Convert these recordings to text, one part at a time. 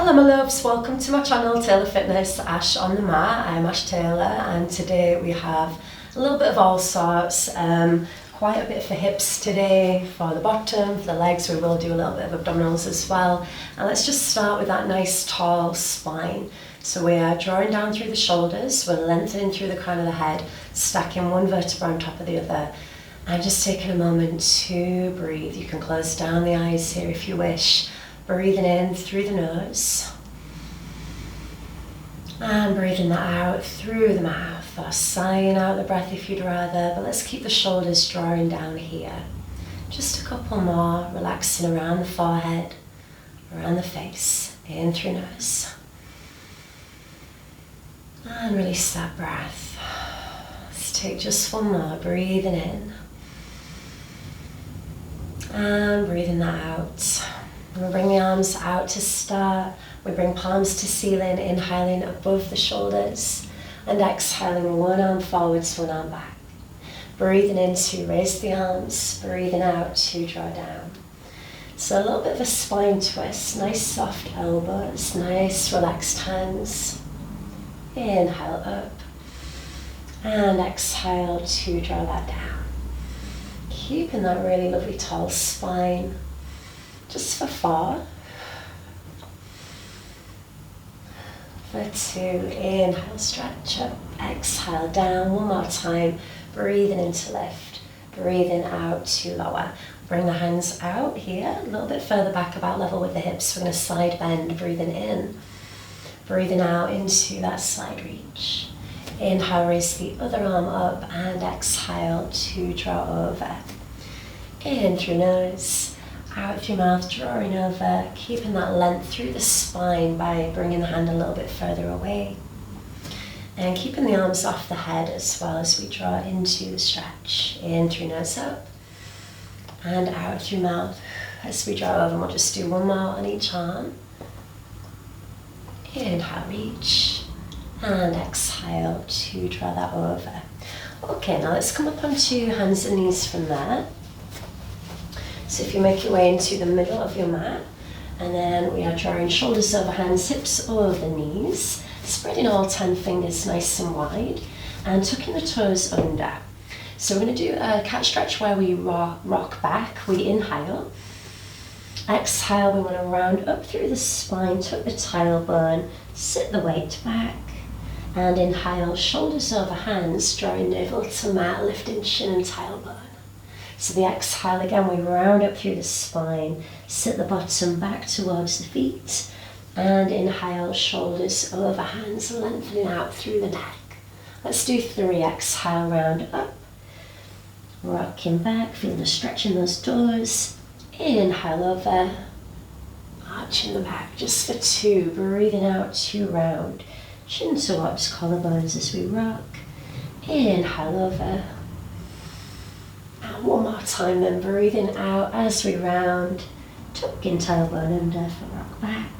Hello my loves, welcome to my channel Taylor Fitness, Ash on the mat. I'm Ash Taylor and today we have a little bit of all sorts, quite a bit for hips today, for the bottom, for the legs. We will do a little bit of abdominals as well. And let's just start with that nice tall spine. So we are drawing down through the shoulders, we're lengthening through the crown of the head, stacking one vertebra on top of the other, and just taking a moment to breathe. You can close down the eyes here if you wish. Breathing in through the nose and breathing that out through the mouth, or sighing out the breath if you'd rather, but let's keep the shoulders drawing down here. Just a couple more, relaxing around the forehead, around the face, in through nose. And release that breath. Let's take just one more, breathing in and breathing that out. We bring the arms out to start. We bring palms to ceiling, inhaling above the shoulders and exhaling one arm forwards, one arm back. Breathing in to raise the arms, breathing out to draw down. So a little bit of a spine twist, nice soft elbows, nice relaxed hands. Inhale up and exhale to draw that down. Keeping that really lovely tall spine. Just for 4, for 2, inhale, stretch up, exhale down, one more time, breathing in to lift, breathing out to lower. Bring the hands out here, a little bit further back, about level with the hips. We're going to side bend, breathing in, breathing out into that side reach. Inhale, raise the other arm up and exhale to draw over. In through nose. Out through mouth, drawing over, keeping that length through the spine by bringing the hand a little bit further away. And keeping the arms off the head as well as we draw into the stretch. In through nose up and out through mouth as we draw over. And we'll just do one more on each arm. Inhale, reach, and exhale to draw that over. Okay, now let's come up onto hands and knees from there. So if you make your way into the middle of your mat, and then we are drawing shoulders over hands, hips over knees, spreading all 10 fingers nice and wide, and tucking the toes under. So we're going to do a cat stretch where we rock back. We inhale. Exhale, we want to round up through the spine, tuck the tailbone, sit the weight back, and inhale, shoulders over hands, drawing navel to mat, lifting chin and tailbone. So the exhale again, we round up through the spine, sit the bottom back towards the feet, and inhale, shoulders over hands, lengthening out through the neck. Let's do 3, exhale, round up, rocking back, feeling the stretch in those toes. Inhale over, arching the back, just for 2, breathing out to round, chin towards collarbones as we rock. Inhale over. And one more time then, breathing out as we round, tucking tailbone under for rock back.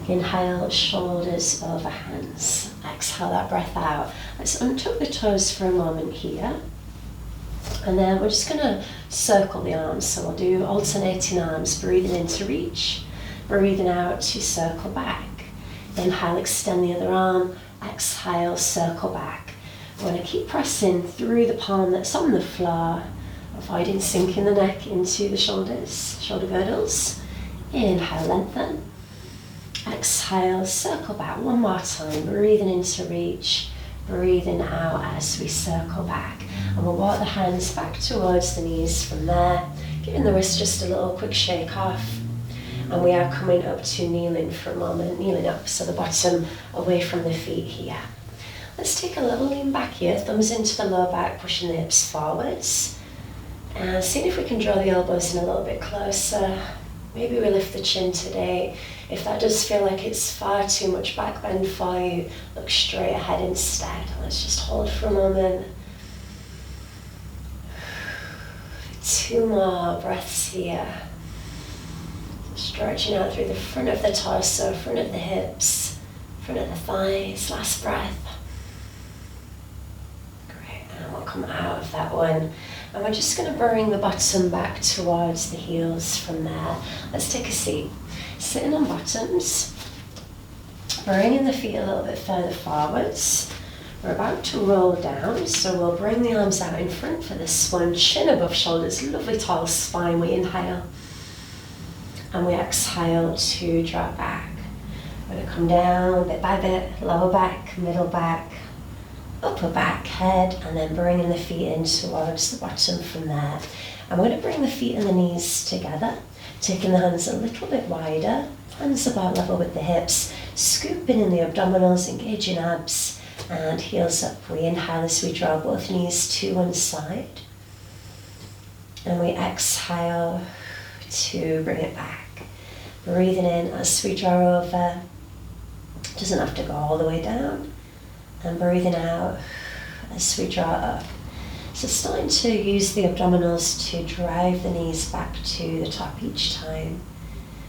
Inhale, shoulders over hands. Exhale that breath out. Let's untuck the toes for a moment here. And then we're just going to circle the arms. So we'll do alternating arms, breathing in to reach, breathing out to circle back. Inhale, extend the other arm. Exhale, circle back. We're going to keep pressing through the palm that's on the floor, avoiding sinking the neck into the shoulders, shoulder girdles. Inhale, lengthen. Exhale, circle back one more time, breathing in to reach, breathing out as we circle back. And we'll walk the hands back towards the knees from there, giving the wrist just a little quick shake off. And we are coming up to kneeling for a moment, kneeling up, so the bottom away from the feet here. Let's take a little lean back here, thumbs into the lower back, pushing the hips forwards. And seeing if we can draw the elbows in a little bit closer. Maybe we lift the chin today. If that does feel like it's far too much back bend for you, look straight ahead instead. Let's just hold for a moment. 2 more breaths here. Stretching out through the front of the torso, front of the hips, front of the thighs. Last breath. come out of that one. And we're just going to bring the bottom back towards the heels from there. Let's take a seat. Sitting on bottoms, bringing the feet a little bit further forwards. We're about to roll down, so we'll bring the arms out in front for this one. Chin above shoulders, lovely tall spine. We inhale. And we exhale to drop back. We're going to come down bit by bit, lower back, middle back, upper back, head, and then bringing the feet in towards the bottom from there. I'm going to bring the feet and the knees together, taking the hands a little bit wider, hands about level with the hips, scooping in the abdominals, engaging abs, and heels up. We inhale as we draw both knees to one side, and we exhale to bring it back. Breathing in as we draw over, doesn't have to go all the way down, and breathing out as we draw up. So starting to use the abdominals to drive the knees back to the top each time.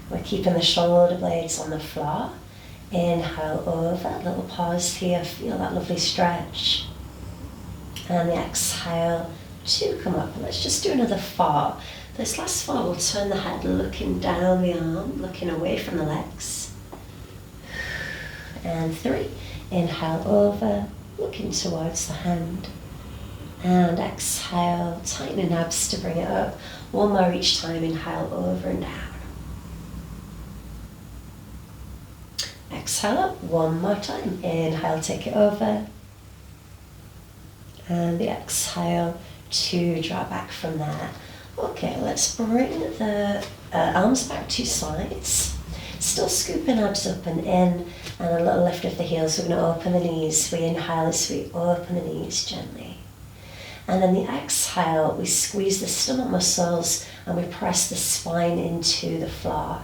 We're keeping the shoulder blades on the floor. Inhale over, little pause here, feel that lovely stretch. And the exhale to come up. Let's just do another 4. This last 4, we'll turn the head looking down the arm, looking away from the legs. And 3, inhale over, looking towards the hand. And exhale, tightening abs to bring it up. 1 more each time, inhale over and down. Exhale up, 1 more time. Inhale, take it over. And the exhale to draw back from there. Okay, let's bring the arms back to sides. Still scooping abs up and in, and a little lift of the heels. We're going to open the knees. We inhale as we open the knees gently. And then the exhale, we squeeze the stomach muscles and we press the spine into the floor.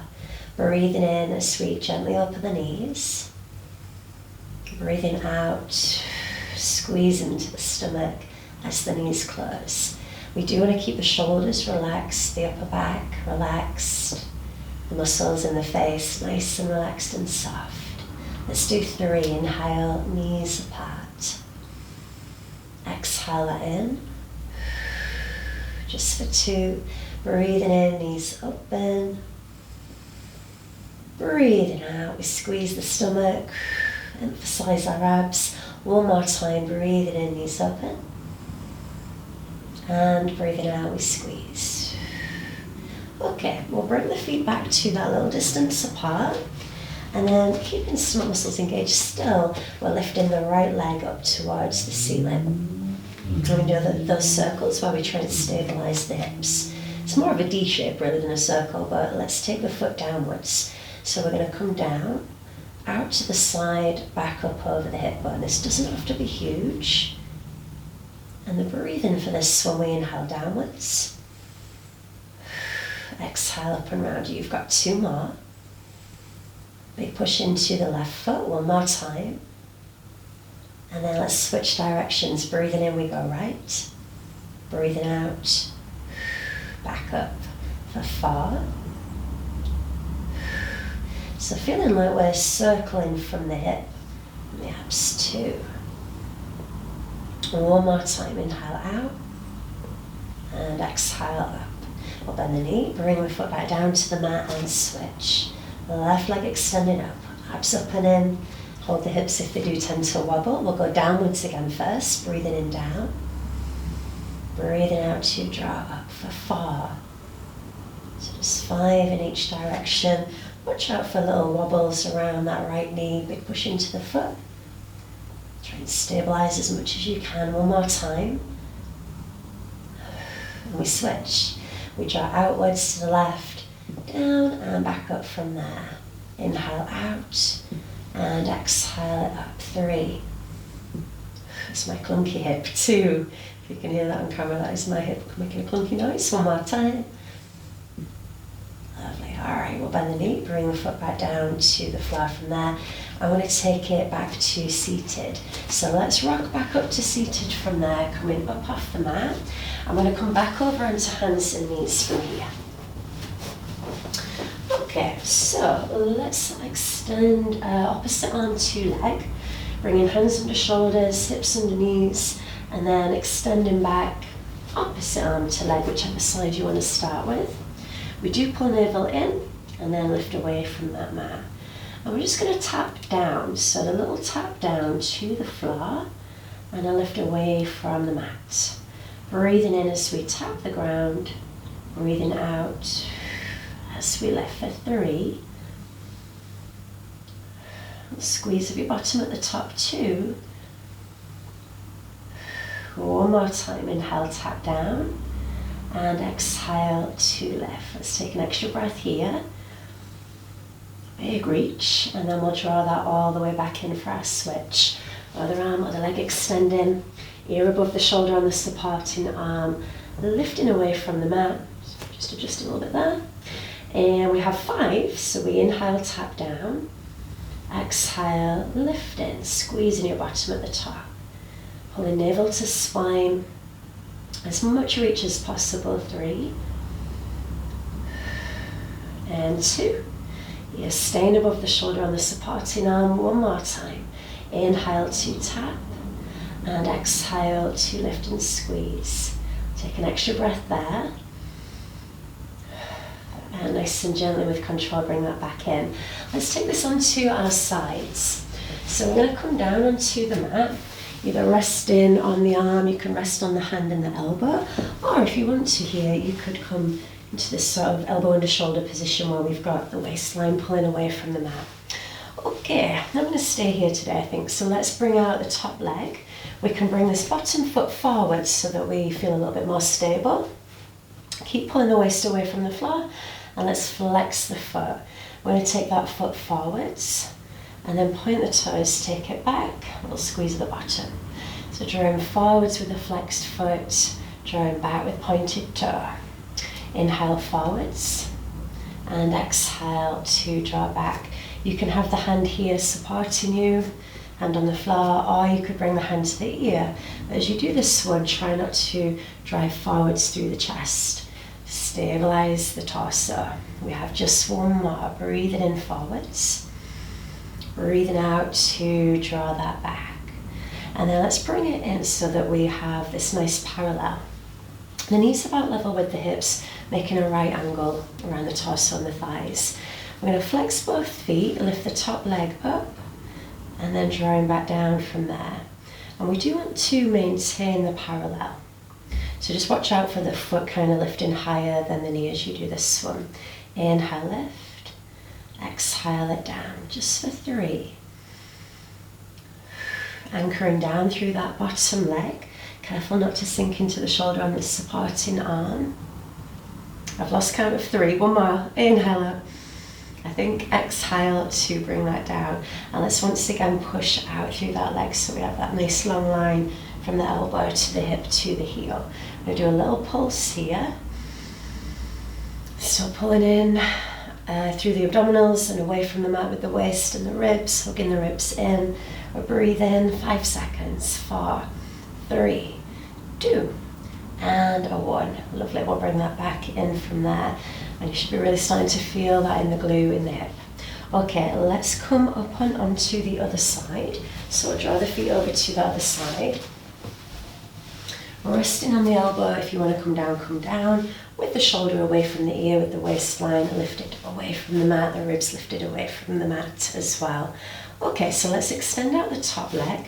Breathing in as we gently open the knees. Breathing out, squeeze into the stomach as the knees close. We do want to keep the shoulders relaxed, the upper back relaxed, the muscles in the face nice and relaxed and soft. Let's do 3. Inhale, knees apart. Exhale that in. Just for 2. Breathing in, knees open. Breathing out, we squeeze the stomach, emphasize our abs. 1 more time, breathing in, knees open. And breathing out, we squeeze. Okay, we'll bring the feet back to that little distance apart. And then keeping stomach muscles engaged still, we're lifting the right leg up towards the ceiling. And we do those circles where we try and stabilize the hips. It's more of a D shape rather than a circle, but let's take the foot downwards. So we're going to come down, out to the side, back up over the hip bone. This doesn't have to be huge. And the breathing for this when we inhale downwards. Exhale up and round. You've got 2 more. Big push into the left foot, 1 more time. And then let's switch directions. Breathing in, we go right. Breathing out, back up for 4. So feeling like we're circling from the hip and the abs 2. 1 more time, inhale out and exhale up. We'll bend the knee, bring the foot back down to the mat and switch. The left leg extended up, abs up and in. Hold the hips if they do tend to wobble. We'll go downwards again first, breathing in down. Breathing out to draw up for 4. So just 5 in each direction. Watch out for little wobbles around that right knee, big push into the foot. Try and stabilize as much as you can. 1 more time. And we switch. We draw outwards to the left, down and back up from there. Inhale out and exhale it up. 3. That's my clunky hip. 2. If you can hear that on camera, that is my hip making a clunky noise. 1 more time. Lovely. All right, we'll bend the knee, bring the foot back down to the floor from there. I want to take it back to seated. So let's rock back up to seated from there, coming up off the mat. I'm going to come back over into hands and knees from here. Okay, so let's extend opposite arm to leg. Bringing hands under shoulders, hips under knees, and then extending back, opposite arm to leg, whichever side you want to start with. We do pull navel in and then lift away from that mat. And we're just going to tap down, so the little tap down to the floor and a lift away from the mat. Breathing in as we tap the ground, breathing out as we lift for 3. Squeeze of your bottom at the top, 2. One more time, inhale, tap down, and exhale to lift. Let's take an extra breath here. Big reach, and then we'll draw that all the way back in for our switch. Other arm, other leg extending, ear above the shoulder on the supporting arm, lifting away from the mat. Just adjust a little bit there. And we have 5, so we inhale, tap down, exhale, lifting, squeezing your bottom at the top. Pulling navel to spine, as much reach as possible, 3. And 2. You're staying above the shoulder on the supporting arm. One more time. Inhale to tap, and exhale to lift and squeeze. Take an extra breath there. And nice and gently with control, bring that back in. Let's take this onto our sides. So we're going to come down onto the mat. Either resting on the arm, you can rest on the hand and the elbow, or if you want to here, you could come into this sort of elbow under shoulder position where we've got the waistline pulling away from the mat. Okay, I'm going to stay here today, I think, so let's bring out the top leg. We can bring this bottom foot forward so that we feel a little bit more stable. Keep pulling the waist away from the floor, and let's flex the foot. We're going to take that foot forwards, and then point the toes, take it back, a little squeeze of the bottom. So drawing forwards with a flexed foot, drawing back with pointed toe. Inhale forwards, and exhale to draw back. You can have the hand here supporting you, hand on the floor, or you could bring the hand to the ear. As you do this one, try not to drive forwards through the chest. Stabilize the torso. We have just one more. Breathing in forwards. Breathing out to draw that back. And then let's bring it in so that we have this nice parallel. The knees about level with the hips, making a right angle around the torso and the thighs. We're going to flex both feet, lift the top leg up, and then drawing back down from there. And we do want to maintain the parallel. So just watch out for the foot kind of lifting higher than the knee as you do this one. Inhale, lift. Exhale it down, just for 3. Anchoring down through that bottom leg. Careful not to sink into the shoulder on the supporting arm. I've lost count of 3. One more. Inhale up. I think exhale to bring that down. And let's once again push out through that leg so we have that nice long line from the elbow to the hip to the heel. I'm going to do a little pulse here. Still pulling in through the abdominals and away from the mat with the waist and the ribs, hugging the ribs in. We'll breathe in, 5 seconds, 4, 3, 2, and a 1. Lovely, we'll bring that back in from there. And you should be really starting to feel that in the glute in the hip. Okay, let's come up and onto the other side. So we'll draw the feet over to the other side. Resting on the elbow, if you want to come down, with the shoulder away from the ear, with the waistline lifted away from the mat, the ribs lifted away from the mat as well. Okay, so let's extend out the top leg,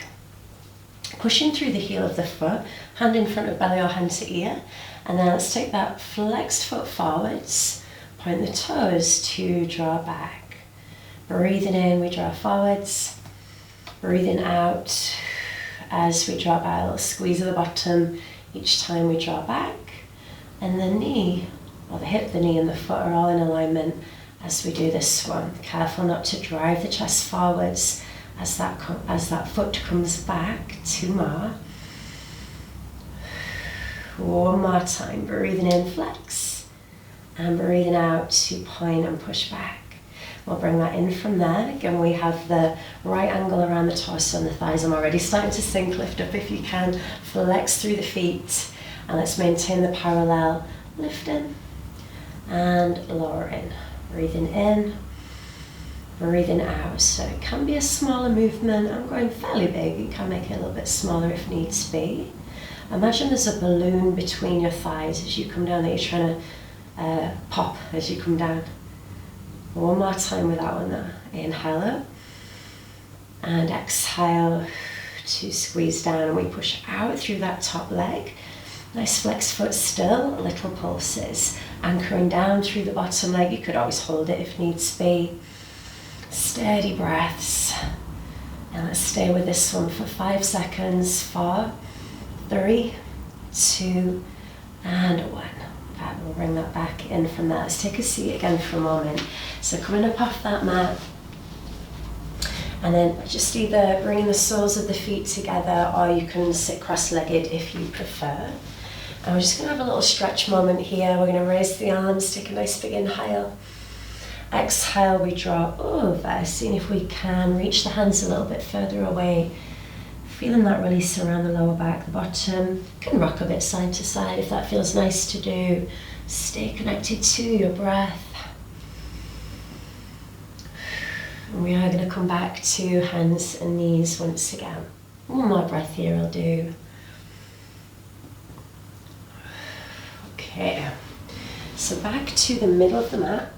pushing through the heel of the foot, hand in front of belly or hand to ear, and then let's take that flexed foot forwards, point the toes to draw back. Breathing in, we draw forwards, breathing out as we draw back, a little squeeze of the bottom each time we draw back, and the knee, or the hip, the knee and the foot are all in alignment as we do this one. Careful not to drive the chest forwards as that foot comes back. 2 more. One more time, breathing in, flex, and breathing out to point and push back. We'll bring that in from there. Again, we have the right angle around the torso and the thighs. I'm already starting to sink. Lift up if you can. Flex through the feet. And let's maintain the parallel. Lifting and lowering. Breathing in breathing out. So it can be a smaller movement. I'm going fairly big. You can make it a little bit smaller if needs be. Imagine there's a balloon between your thighs as you come down that you're trying to pop as you come down. One more time with that one there. Inhale up and exhale to squeeze down, and we push out through that top leg. Nice flex foot still, little pulses. Anchoring down through the bottom leg. You could always hold it if needs be. Steady breaths. And let's stay with this one for 5 seconds. 4, 3, 2, and 1. We'll bring that back in from there. Let's take a seat again for a moment. So coming up off that mat, and then just either bringing the soles of the feet together, or you can sit cross-legged if you prefer. And we're just going to have a little stretch moment here. We're going to raise the arms, take a nice big inhale. Exhale, we draw over, seeing if we can reach the hands a little bit further away. Feeling that release around the lower back, the bottom. You can rock a bit side to side if that feels nice to do. Stay connected to your breath. And we are going to come back to hands and knees once again. One more breath here will do. Okay, so back to the middle of the mat.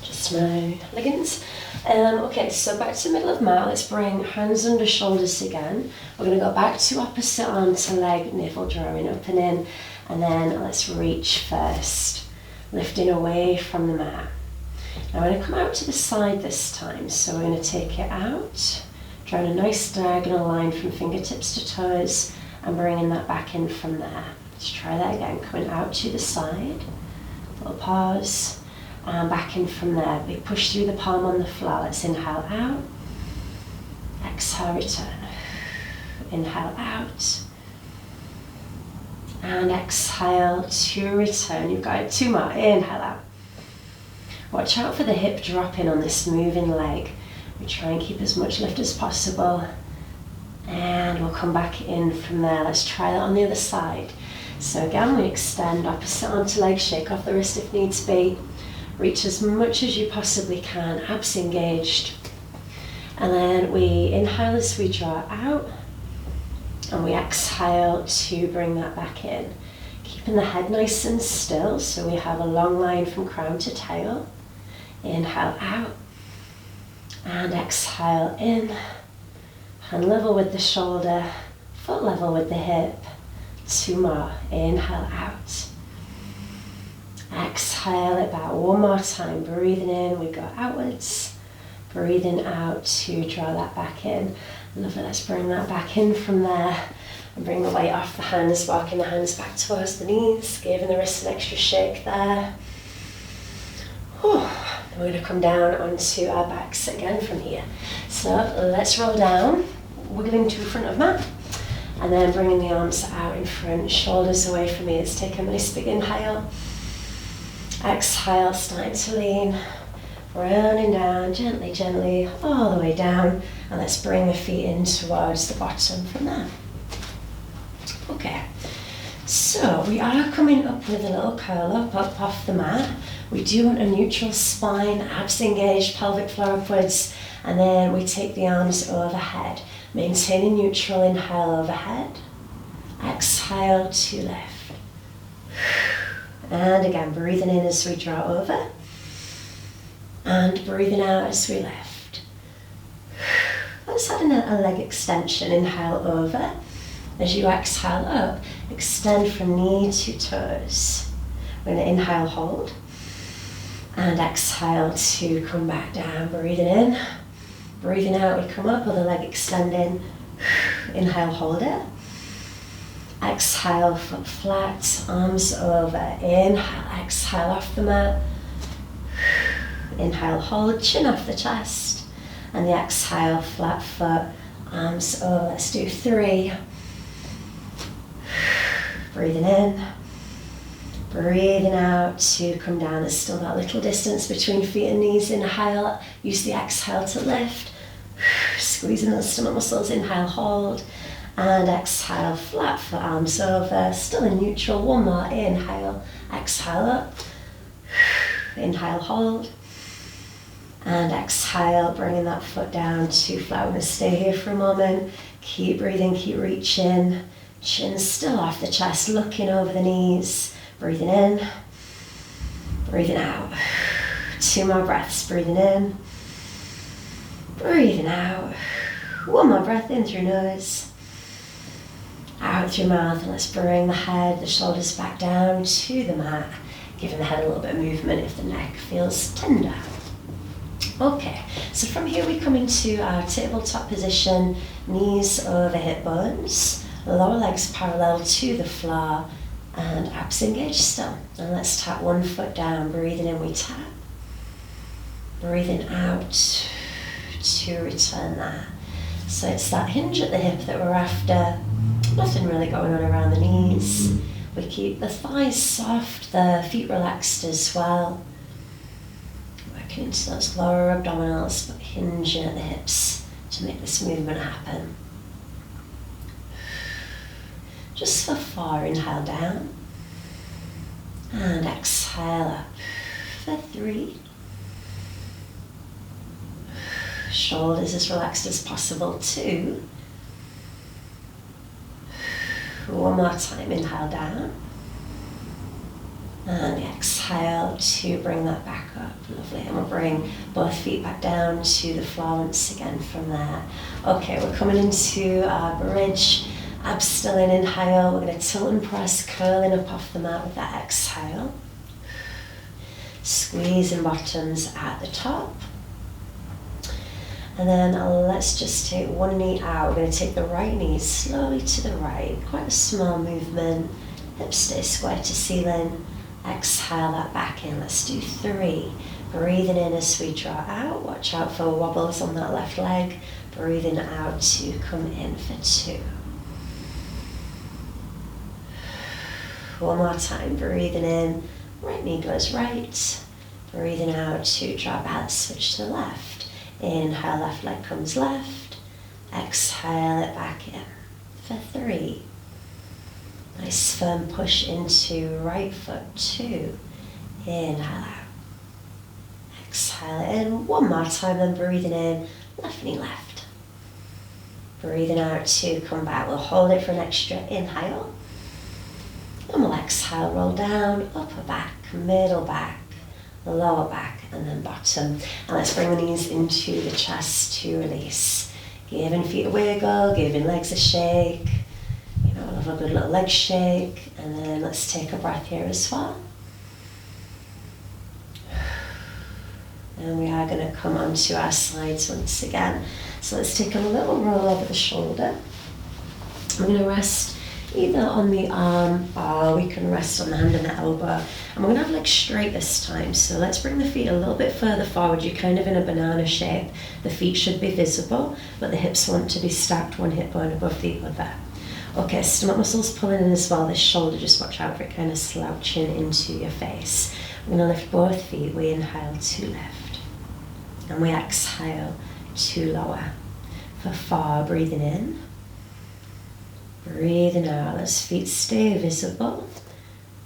Just my leggings. Okay, so back to the middle of the mat. Let's bring hands under shoulders again. We're going to go back to opposite arm to leg, navel drawing up and in. And then let's reach first, lifting away from the mat. Now I'm going to come out to the side this time. So we're going to take it out, drawing a nice diagonal line from fingertips to toes, and bringing that back in from there. Let's try that again, coming out to the side. Little pause. And back in from there. Big push through the palm on the floor. Let's inhale out. Exhale, return. Inhale out. And exhale to return. You've got 2 more. Inhale out. Watch out for the hip dropping on this moving leg. We try and keep as much lift as possible. And we'll come back in from there. Let's try that on the other side. So again, we extend opposite arm to leg, shake off the wrist if needs be. Reach as much as you possibly can, abs engaged. And then we inhale as we draw out, and we exhale to bring that back in. Keeping the head nice and still, so we have a long line from crown to tail. Inhale out, and exhale in. Hand level with the shoulder, foot level with the hip. 2 more. Inhale out. Exhale it back 1 more time. Breathing in, we go outwards. Breathing out to draw that back in. Lovely, let's bring that back in from there. And bring the weight off the hands, walking the hands back towards the knees, giving the wrists an extra shake there. Whew. We're going to come down onto our backs again from here. So let's roll down, wiggling to the front of mat. And then bringing the arms out in front, shoulders away from me. Let's take a nice big inhale. Exhale, starting to lean, rounding down, gently, gently, all the way down. And let's bring the feet in towards the bottom from there. Okay, so we are coming up with a little curl up off the mat. We do want a neutral spine, abs engaged, pelvic floor upwards, and then we take the arms overhead. Maintaining neutral, inhale overhead, exhale to lift. And again, breathing in as we draw over, and breathing out as we lift. Let's add in a leg extension, inhale over. As you exhale up, extend from knee to toes. We're going to inhale, hold, and exhale to come back down. Breathing in, breathing out, we come up, other leg extending. Inhale, hold it. Exhale, foot flat, arms over. Inhale, exhale off the mat. Inhale, hold, chin off the chest. And the exhale, flat foot, arms over. Let's do 3. Breathing in. Breathing out to come down. There's still that little distance between feet and knees. Inhale, use the exhale to lift. Squeezing those stomach muscles. Inhale, hold. And exhale, flat foot, arms over, still in neutral. 1 more, inhale, exhale up. Inhale, hold. And exhale, bringing that foot down to flat. We're going to stay here for a moment. Keep breathing, keep reaching. Chin still off the chest, looking over the knees. Breathing in, breathing out. 2 more breaths, breathing in, breathing out. 1 more breath in through nose, out through mouth, and let's bring the head, the shoulders back down to the mat, giving the head a little bit of movement if the neck feels tender. Okay, so from here we come into our tabletop position, knees over hip bones, lower legs parallel to the floor, and abs engaged still. And let's tap 1 foot down, breathing in we tap, breathing out to return there. So it's that hinge at the hip that we're after, nothing really going on around the knees. We keep the thighs soft, the feet relaxed as well. Working into those lower abdominals, but hinging at the hips to make this movement happen. Just for 4, inhale down. And exhale up for 3. Shoulders as relaxed as possible, 2. 1 more time, inhale down. And exhale to bring that back up. Lovely. And we'll bring both feet back down to the floor once again from there. Okay, we're coming into our bridge. Abs still in, inhale. We're going to tilt and press, curling up off the mat with that exhale. Squeezing bottoms at the top. And then let's just take 1 knee out. We're going to take the right knee slowly to the right. Quite a small movement. Hips stay square to ceiling. Exhale that back in. Let's do 3. Breathing in as we draw out. Watch out for wobbles on that left leg. Breathing out to come in for 2. 1 more time. Breathing in. Right knee goes right. Breathing out to draw back. Switch to the left. Inhale, left leg comes left. Exhale it back in for 3. Nice firm push into right foot. 2. Inhale out. Exhale it in. 1 more time, then breathing in. Left knee left. Breathing out to come back. We'll hold it for an extra inhale. And we'll exhale, roll down, upper back, middle back, lower back, and then bottom. And let's bring the knees into the chest to release. Giving feet a wiggle, giving legs a shake. You know, love a good little leg shake. And then let's take a breath here as well. And we are going to come onto our slides once again. So let's take a little roll over the shoulder. We're going to rest either on the arm or we can rest on the hand and the elbow. And we're going to have legs straight this time. So let's bring the feet a little bit further forward. You're kind of in a banana shape. The feet should be visible, but the hips want to be stacked, 1 hip bone above the other. Okay, stomach muscles pulling in as well. This shoulder, just watch out for it kind of slouching into your face. We're going to lift both feet. We inhale to lift. And we exhale to lower. For 4, breathing in. Breathing out, as feet stay visible.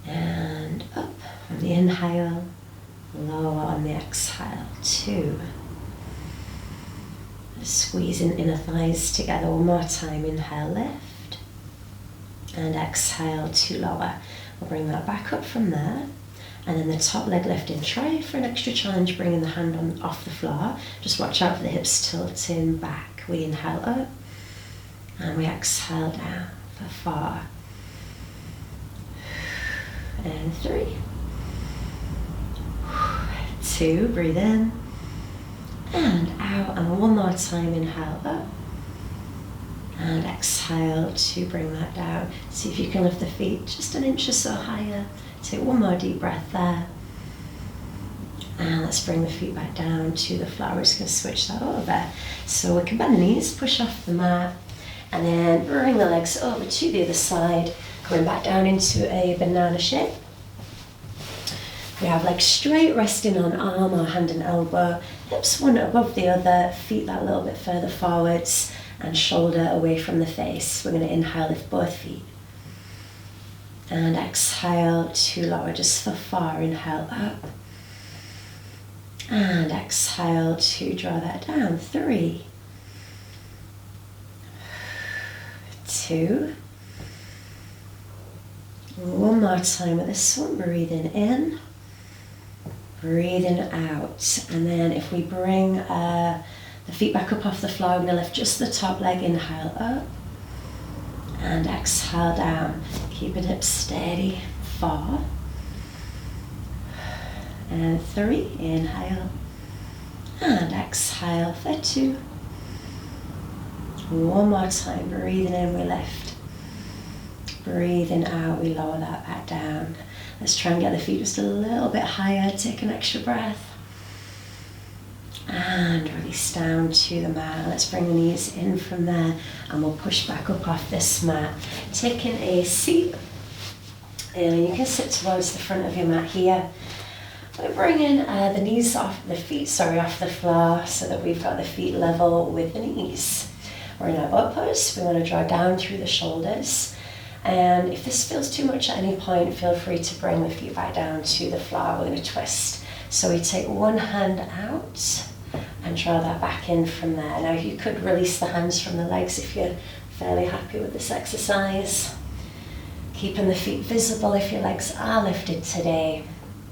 And up on the inhale, lower on the exhale. 2. Squeezing inner thighs together 1 more time. Inhale, lift. And exhale to lower. We'll bring that back up from there. And then the top leg lifting. Try for an extra challenge, bringing the hand off the floor. Just watch out for the hips tilting back. We inhale up. And we exhale down for 4. And 3. 2, breathe in. And out. And 1 more time, inhale up. And exhale to bring that down. See if you can lift the feet just an inch or so higher. Take 1 more deep breath there. And let's bring the feet back down to the floor. We're just going to switch that over. So we can bend the knees, push off the mat. And then bring the legs over to the other side, coming back down into a banana shape. We have legs straight, resting on arm or hand and elbow, hips 1 above the other, feet that little bit further forwards, and shoulder away from the face. We're going to inhale, lift both feet. And exhale to lower just for 4, inhale up. And exhale to draw that down. 3, 2. One more time with this one. Breathing in, breathing out. And then if we bring the feet back up off the floor, we're going to lift just the top leg. Inhale up and exhale down. Keeping hips steady. 4 and 3. Inhale and exhale for 2. One more time. Breathing in, we lift. Breathing out, we lower that back down. Let's try and get the feet just a little bit higher. Take an extra breath. And release down to the mat. Let's bring the knees in from there and we'll push back up off this mat. Taking a seat. And you can sit towards the front of your mat here. We're bringing the knees off the feet, off the floor so that we've got the feet level with the knees. We're in our boat pose. We want to draw down through the shoulders. And if this feels too much at any point, feel free to bring the feet back down to the floor. We're going to twist. So we take one hand out and draw that back in from there. Now you could release the hands from the legs if you're fairly happy with this exercise. Keeping the feet visible if your legs are lifted today.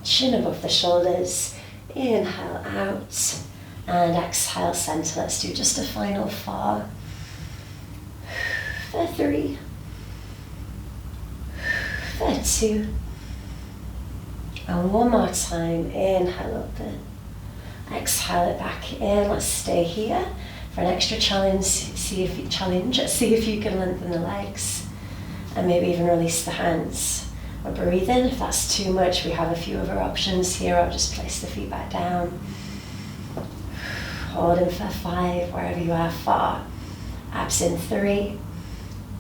Chin above the shoulders. Inhale out and exhale center. Let's do just a final 4. For 3. For 2. And one more time. Inhale open. Exhale it back in. Let's stay here for an extra challenge. See if you can lengthen the legs and maybe even release the hands. We're breathing. If that's too much, we have a few other options here. I'll just place the feet back down. Holding for 5, wherever you are. 4. Abs in. 3,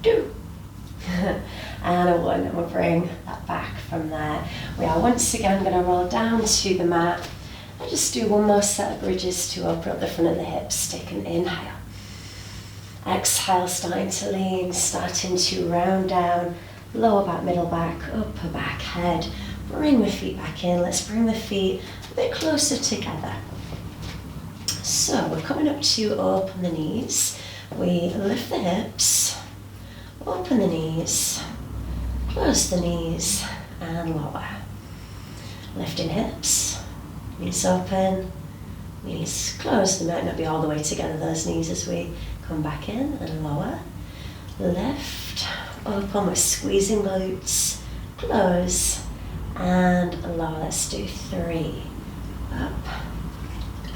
2. And a 1, and we'll bring that back from there. We are once again going to roll down to the mat. I'll just do one more set of bridges to open up the front of the hips. Take an inhale. Exhale, starting to lean, starting to round down. Lower back, middle back, upper back, head. Bring the feet back in. Let's bring the feet a bit closer together. So we're coming up to open the knees. We lift the hips, open the knees, close the knees, and lower. Lifting hips, knees open, knees closed. They might not be all the way together, those knees, as we come back in and lower. Lift, open, we're squeezing glutes, close, and lower. Let's do 3. Up,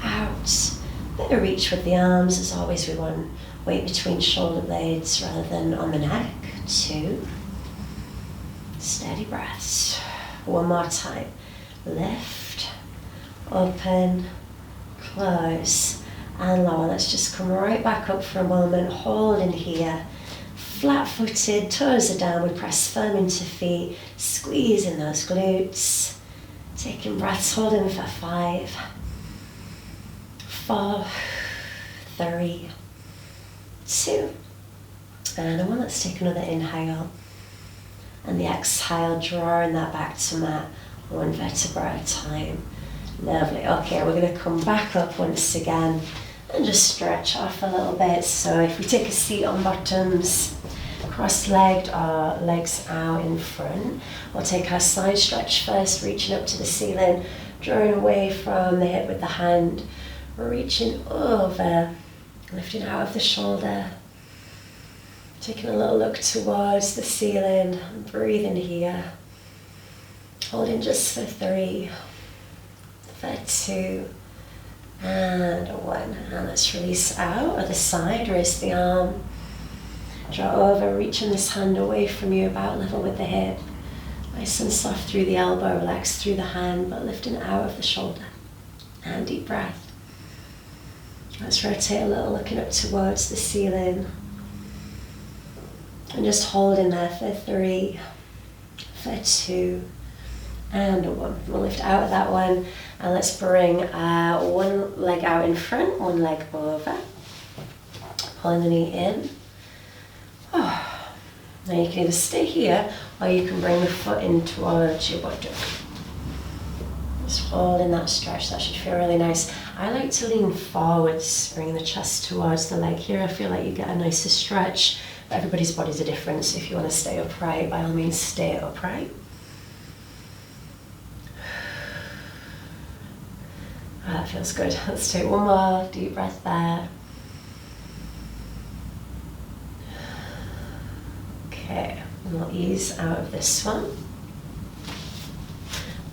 out. Bit of reach with the arms. As always, we want weight between shoulder blades rather than on the neck. 2. Steady breaths. One more time. Lift, open, close, and lower. Let's just come right back up for a moment. Hold in here. Flat-footed, toes are down. We press firm into feet. Squeezing those glutes. Taking breaths, holding for 5, 4, 3, 2, and a 1. Let's take another inhale. And the exhale, drawing that back to mat, 1 vertebra at a time. Lovely. Okay, we're going to come back up once again and just stretch off a little bit. So if we take a seat on bottoms, cross-legged or legs out in front, we'll take our side stretch first, reaching up to the ceiling, drawing away from the hip with the hand, reaching over, lifting out of the shoulder, taking a little look towards the ceiling, breathing here, holding just for 3, for 2, and 1. And let's release out, other side, raise the arm, draw over, reaching this hand away from you, about level with the hip, nice and soft through the elbow, relax through the hand, but lifting out of the shoulder, and deep breath. Let's rotate a little, looking up towards the ceiling. And just holding there for 3, for 2, and a 1. We'll lift out of that one, and let's bring one leg out in front, one leg over. Pulling the knee in. Oh. Now you can either stay here, or you can bring the foot in towards your bottom. Just holding that stretch, that should feel really nice. I like to lean forwards, bring the chest towards the leg here. I feel like you get a nicer stretch, but everybody's bodies are different, so if you want to stay upright, by all means stay upright. Oh, that feels good. Let's take one more deep breath there. Okay, and we'll ease out of this one.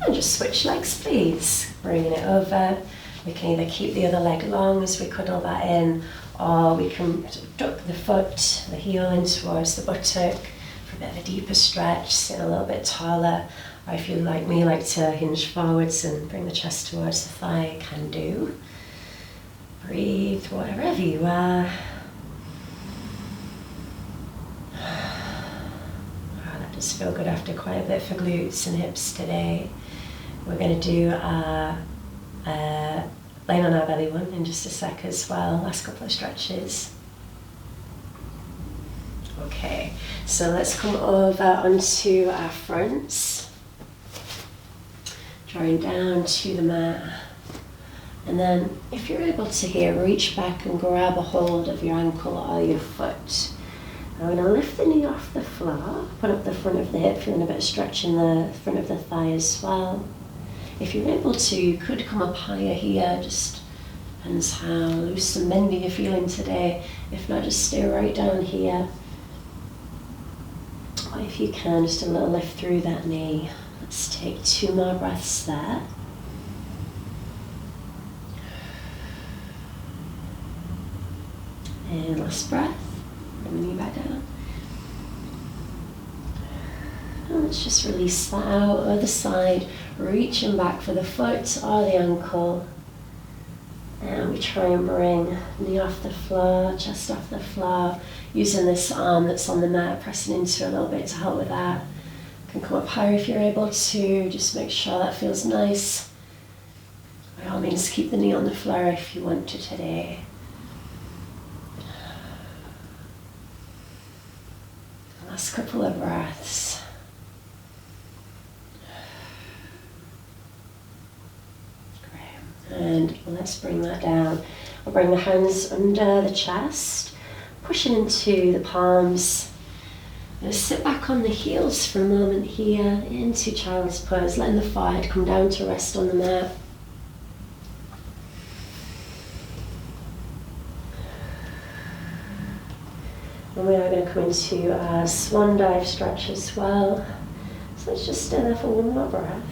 And just switch legs, please. Bringing it over. We can either keep the other leg long as we cuddle that in, or we can duck the foot, the heel in towards the buttock for a bit of a deeper stretch, sit a little bit taller. Or if you, like me, like to hinge forwards and bring the chest towards the thigh, can do. Breathe wherever you are. Oh, that does feel good after quite a bit for glutes and hips today. We're going to do laying on our belly one in just a sec as well. Last couple of stretches. Okay, so let's come over onto our fronts. Drawing down to the mat. And then if you're able to here, reach back and grab a hold of your ankle or your foot. I'm going to lift the knee off the floor, put up the front of the hip, feeling a bit of stretch in the front of the thigh as well. If you're able to, you could come up higher here, just depends how loose and bendy you're feeling today. If not, just stay right down here. Or if you can, just a little lift through that knee. Let's take 2 more breaths there. And last breath, bring the knee back down. And let's just release that out, other side, reaching back for the foot or the ankle. And we try and bring knee off the floor, chest off the floor, using this arm that's on the mat, pressing into a little bit to help with that. You can come up higher if you're able to, just make sure that feels nice. By all means, keep the knee on the floor if you want to today. Last couple of breaths. And let's bring that down. We'll bring the hands under the chest, pushing into the palms. Just sit back on the heels for a moment here into child's pose, letting the forehead come down to rest on the mat. And we are going to come into a swan dive stretch as well. So let's just stay there for one more breath.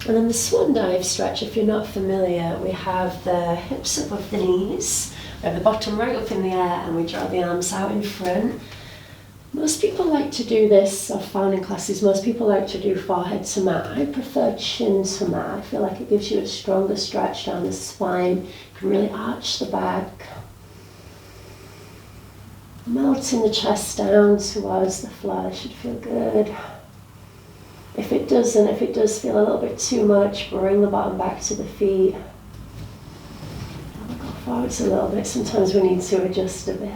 And then the swan dive stretch, if you're not familiar, we have the hips above the knees, we have the bottom right up in the air, and we draw the arms out in front. Most people like to do this, I've found in classes, most people like to do forehead to mat. I prefer chin to mat. I feel like it gives you a stronger stretch down the spine. You can really arch the back. Melting the chest down towards the floor, it should feel good. If it doesn't, if it does feel a little bit too much, bring the bottom back to the feet. Go forwards a little bit. Sometimes we need to adjust a bit.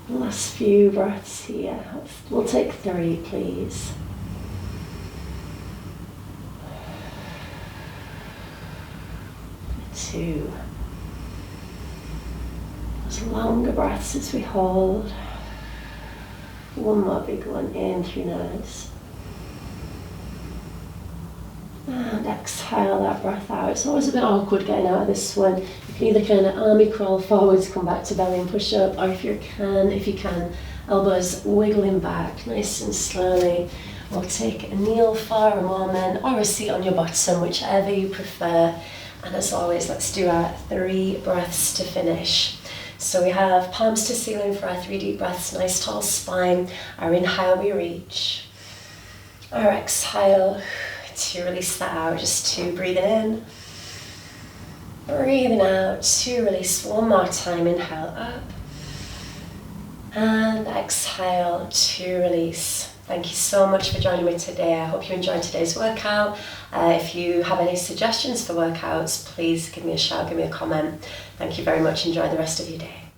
Last few breaths here. We'll take 3, please. Two. Those longer breaths as we hold. One more big one in through nose. And exhale that breath out. It's always a bit awkward getting out of this one. You can either kind of army crawl forwards, come back to belly and push up, or if you can, elbows wiggling back nice and slowly. We'll take a kneel for a moment, or a seat on your bottom, whichever you prefer. And as always, let's do our 3 breaths to finish. So we have palms to ceiling for our 3 deep breaths, nice tall spine. Our inhale, we reach. Our exhale, to release that out, just 2 breathing in. Breathing out, 2 release, one more time, inhale up. And exhale, 2 release. Thank you so much for joining me today. I hope you enjoyed today's workout. If you have any suggestions for workouts, please give me a shout, give me a comment. Thank you very much. Enjoy the rest of your day.